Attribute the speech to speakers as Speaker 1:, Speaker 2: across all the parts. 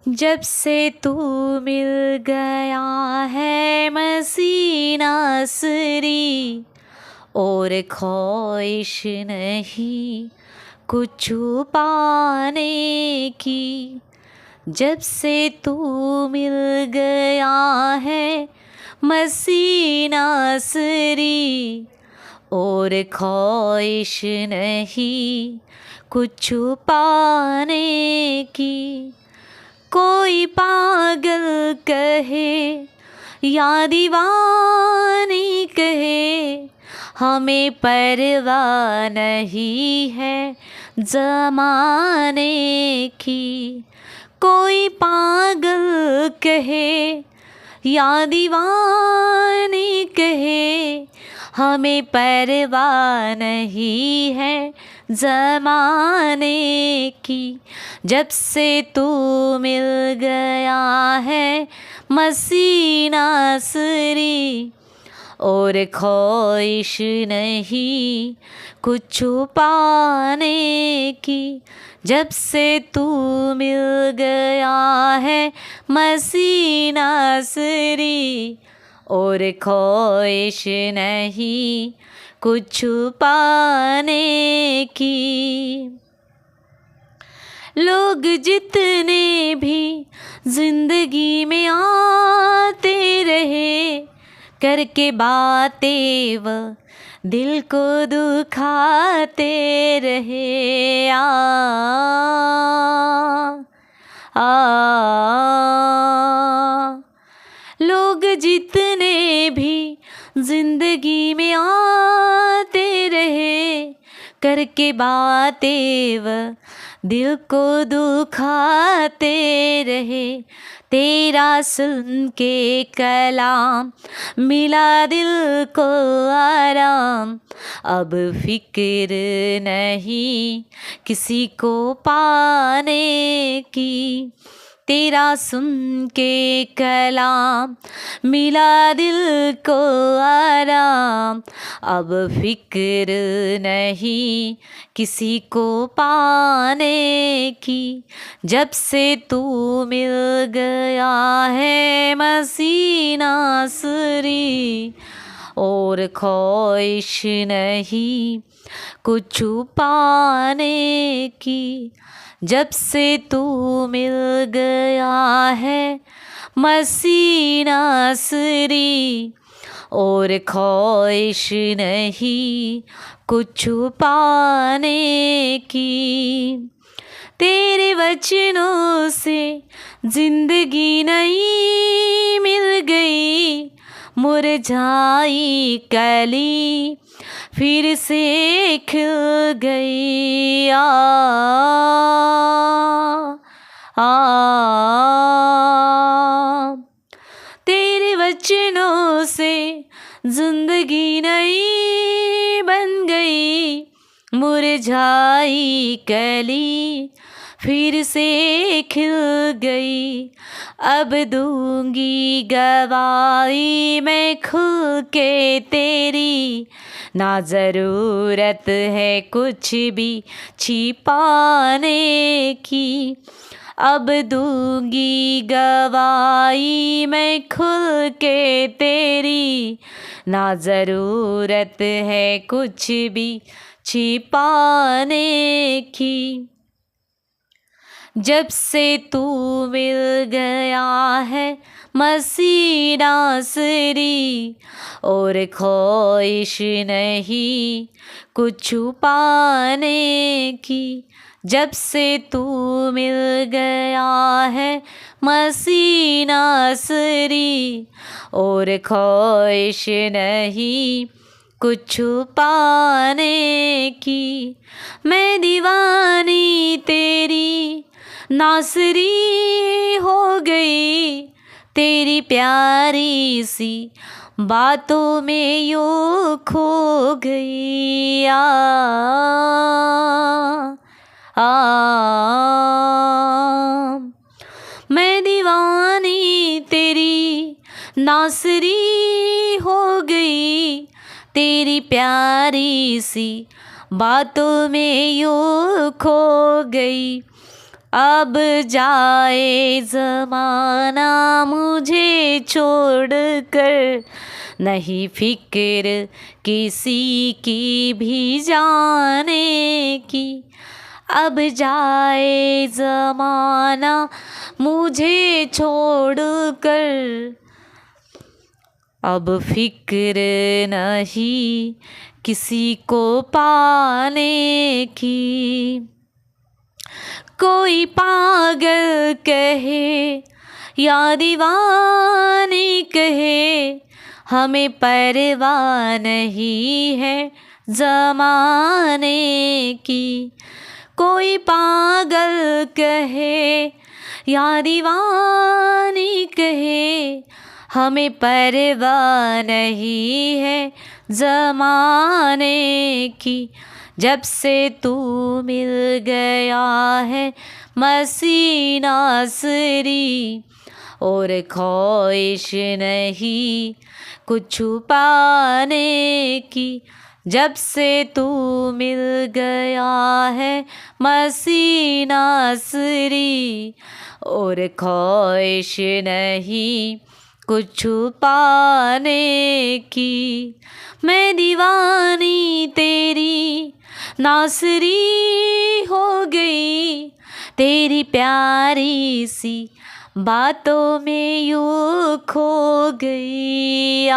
Speaker 1: जब से तू मिल गया है मसीना सरी, और ख्वाहिश नहीं कुछ पाने की। जब से तू मिल गया है मसीना सरी, और ख्वाहिश नहीं कुछ पाने की। कोई पागल कहे या दीवानी कहे, हमें परवाह नहीं है ज़माने की। कोई पागल कहे या दीवानी कहे, हमें परवाह नहीं है ज़माने की। जब से तू मिल गया है मसीना सरी, और ख्वाहिश नहीं कुछ पाने की। जब से तू मिल गया है मसीना सरी, और ख्वाहिश नहीं कुछ पाने की। लोग जितने भी जिंदगी में आते रहे, करके बातें वो दिल को दुखाते रहे। लोग जितने भी जिंदगी में आते रहे, करके बातें वो दिल को दुखाते रहे। तेरा सुन के कलाम मिला दिल को आराम, अब फिक्र नहीं किसी को पाने की। तेरा सुन के कलाम मिला दिल को आराम, अब फिक्र नहीं किसी को पाने की। जब से तू मिल गया है मसीना सरी, और ख्वाहिश नहीं कुछ पाने की। जब से तू मिल गया है मसीना सरी, और ख्वाहिश नहीं कुछ पाने की। तेरे वचनों से जिंदगी नई मिल गई, मुरझाई कली फिर से खिल गई। तेरे वचनों से जिंदगी नई बन गई, मुरझाई कली फिर से खिल गई। अब दूंगी गवाही मैं खुल के तेरी, ना ज़रूरत है कुछ भी छिपाने की। अब दूंगी गवाही मैं खुल के तेरी, ना ज़रूरत है कुछ भी छिपाने की। जब से तू मिल गया है मसीना सरी, और ख्वाहिश नहीं कुछ पाने की। जब से तू मिल गया है मसीना सरी, और ख्वाहिश नहीं कुछ पाने की। मैं दीवानी तेरी नासरी हो गई, तेरी प्यारी सी बातों में यूं खो गई। मैं दीवानी तेरी नासरी हो गई, तेरी प्यारी सी बातों में यूं खो गई। अब जाए ज़माना मुझे छोड़ कर, नहीं फिक्र किसी की भी जाने की। अब जाए ज़माना मुझे छोड़ कर, अब फिक्र नहीं किसी को पाने की। कोई पागल कहे या दीवानी कहे, हमें परवाह नहीं है ज़माने की। कोई पागल कहे या दीवानी कहे, हमें परवाह नहीं है ज़माने की। जब से तू मिल गया है मसीह नासरी, और ख्वाहिश नहीं कुछ छुपाने की। जब से तू मिल गया है मसीह नासरी, और ख्वाहिश नहीं कुछ छुपाने की। मैं दीवानी तेरी नासरी हो गई, तेरी प्यारी सी बातों में यूं खो गई।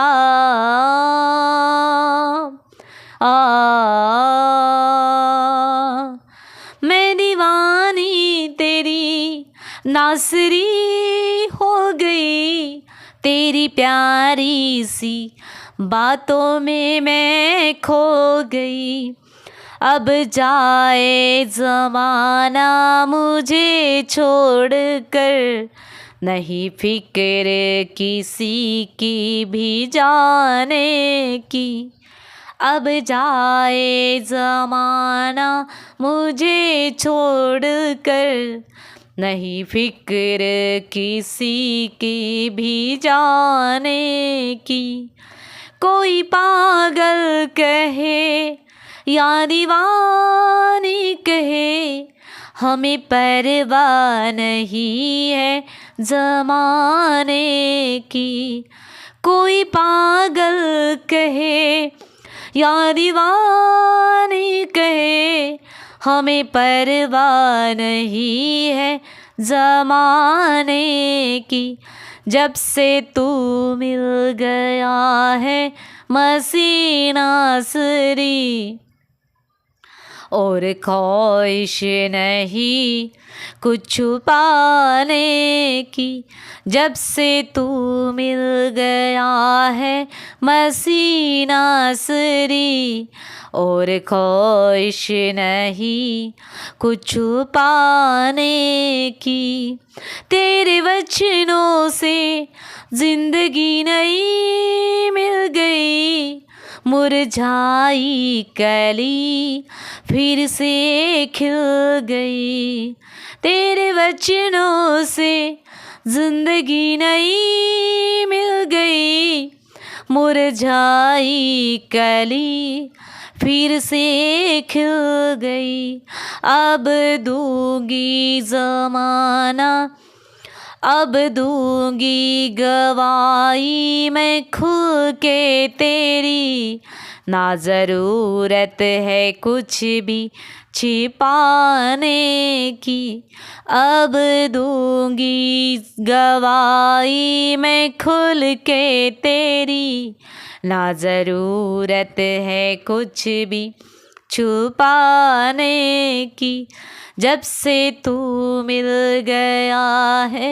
Speaker 1: मैं दीवानी तेरी नासरी हो गई, तेरी प्यारी सी बातों में मैं खो गई। अब जाए ज़माना मुझे छोड़ कर, नहीं फिक्र किसी की भी जाने की। अब जाए ज़माना मुझे छोड़ कर, नहीं फिक्र किसी की भी जाने की। कोई पागल कहे या दीवानी कहे, हमें परवाह नहीं है ज़माने की। कोई पागल कहे या दीवानी कहे, हमें परवाह नहीं है ज़माने की। जब से तू मिल गया है मसीह नासरी, और ख्वाहिश नहीं कुछ छुपाने की। जब से तू मिल गया है मसीह नासरी, और ख्वाहिश नहीं कुछ छुपाने की। तेरे वचनों से जिंदगी नई मिल गई, मुरझाई कली फिर से खिल गई। तेरे वचनों से जिंदगी नई मिल गई, मुरझाई कली फिर से खिल गई। अब दूंगी ज़माना, अब दूंगी गवाही मैं खुल के तेरी, ना ज़रूरत है कुछ भी छिपाने की। अब दूंगी गवाही मैं खुल के तेरी, ना ज़रूरत है कुछ भी छुपाने की। जब से तू मिल गया है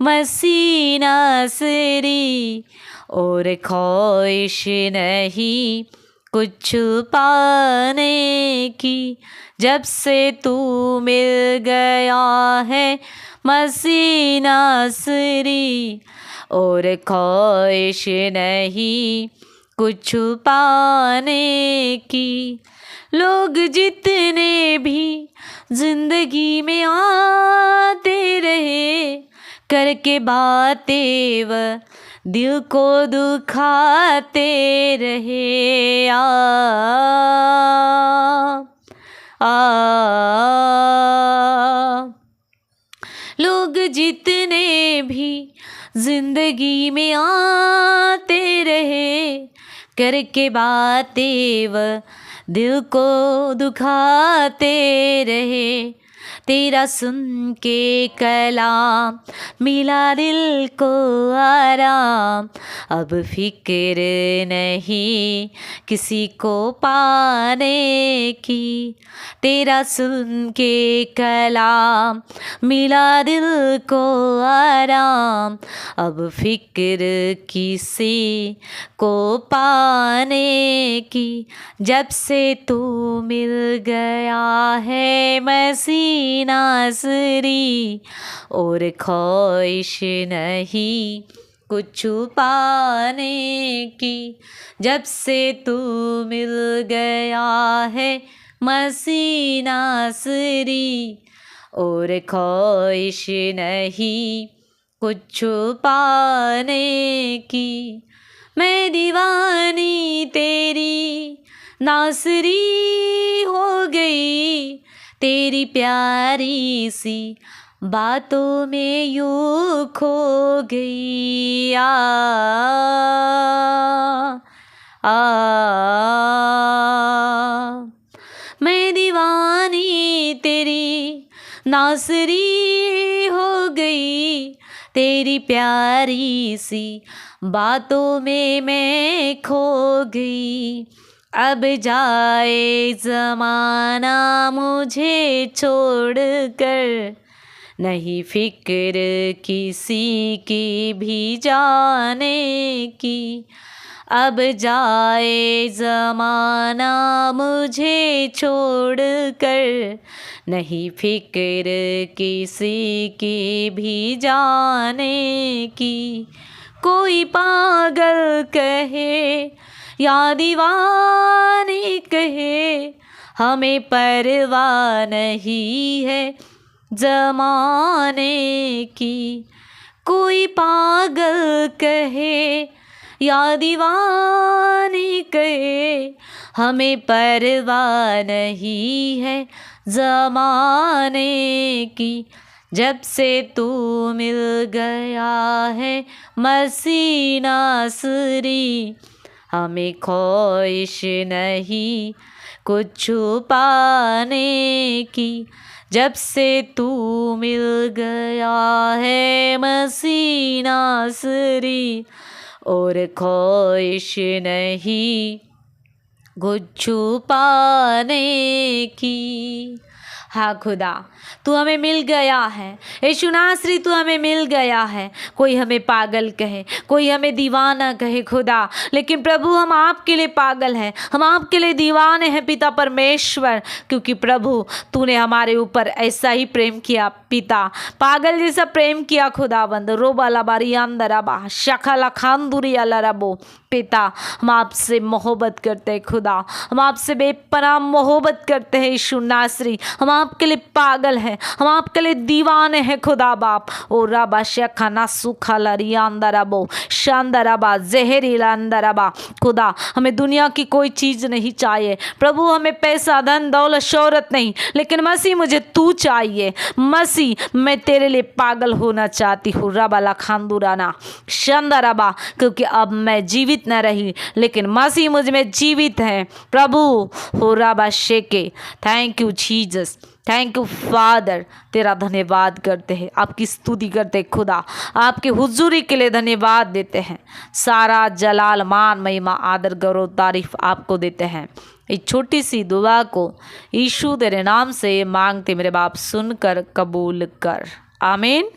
Speaker 1: मसीह नासरी, और ख्वाहिश नहीं कुछ छुपाने की। जब से तू मिल गया है मसीह नासरी, और ख्वाहिश नहीं कुछ छुपाने की। लोग जितने भी जिंदगी में आते रहे, करके बातें वह दिल को दुखाते रहे। आ लोग जितने भी जिंदगी में आते रहे, करके बातें वह दिल को दुखाते रहे। तेरा सुन के कलाम मिला दिल को आराम, अब फिक्र नहीं किसी को पाने की। तेरा सुन के कलाम मिला दिल को आराम, अब फिक्र किसी को पाने की। जब से तू मिल गया है मसीह नासरी, और ख्वाहिश नहीं कुछ पाने की। जब से तू मिल गया है मसीह नासरी, और ख्वाहिश नहीं कुछ पाने की। मैं दीवानी तेरी नासरी हो गई, तेरी प्यारी सी बातों में यूं खो गई। मैं दीवानी तेरी नासरी हो गई, तेरी प्यारी सी बातों में मैं खो गई। अब जाए ज़माना मुझे छोड़ कर, नहीं फिक्र किसी की भी जाने की। अब जाए ज़माना मुझे छोड़ कर, नहीं फिक्र किसी की भी जाने की। कोई पागल कहे या दीवानी कहे, हमें परवाह नहीं है ज़माने की। कोई पागल कहे या दीवानी कहे, हमें परवाह नहीं है ज़माने की। जब से तू मिल गया है मसीह नासरी, हमें ख्वाहिश नहीं कुछ पाने की। जब से तू मिल गया है मसीह नासरी, और ख्वाहिश नहीं कुछ पाने की। हाँ खुदा, तू हमें मिल गया है। यीशु नासरी, तू हमें मिल गया है। कोई हमें पागल कहे, कोई हमें दीवाना कहे खुदा, लेकिन प्रभु हम आपके लिए पागल हैं, हम आपके लिए दीवाने हैं पिता परमेश्वर। क्योंकि प्रभु तूने हमारे ऊपर ऐसा ही प्रेम किया पिता, पागल जैसा प्रेम किया खुदाबंद। रोबाला बारी अंदराबा शखाला खानदुरी अला रबो। पिता हम आपसे मोहब्बत करते हैं खुदा, हम आपसे बेपनाह मोहब्बत करते हैं यीशु नासरी। हम आपके लिए पागल हैं, हम आपके लिए दीवाने हैं खुदा बाप। ओ राबा शेखाना सुखा लरिया अंदराबो शांदराबा जहरीला अंदराबा। खुदा हमें दुनिया की कोई चीज़ नहीं चाहिए प्रभु, हमें पैसा धन दौलत शोहरत नहीं, लेकिन मसीह मुझे तू चाहिए। मसीह मैं तेरे लिए पागल होना चाहती हूँ रबाला खानदुराना शांदराबा, क्योंकि अब मैं जीवित न रही लेकिन मसीह मुझ में जीवित है प्रभु। हो राबा शेके, thank you Jesus, thank you father. तेरा धन्यवाद करते हैं, आपकी स्तुति करते हैं खुदा, आपके हुजूरी के लिए धन्यवाद देते हैं। सारा जलाल मान महिमा आदर गौरव तारीफ आपको देते हैं। इस छोटी सी दुआ को यीशु तेरे नाम से मांगते मेरे बाप, सुनकर कबूल कर, आमीन।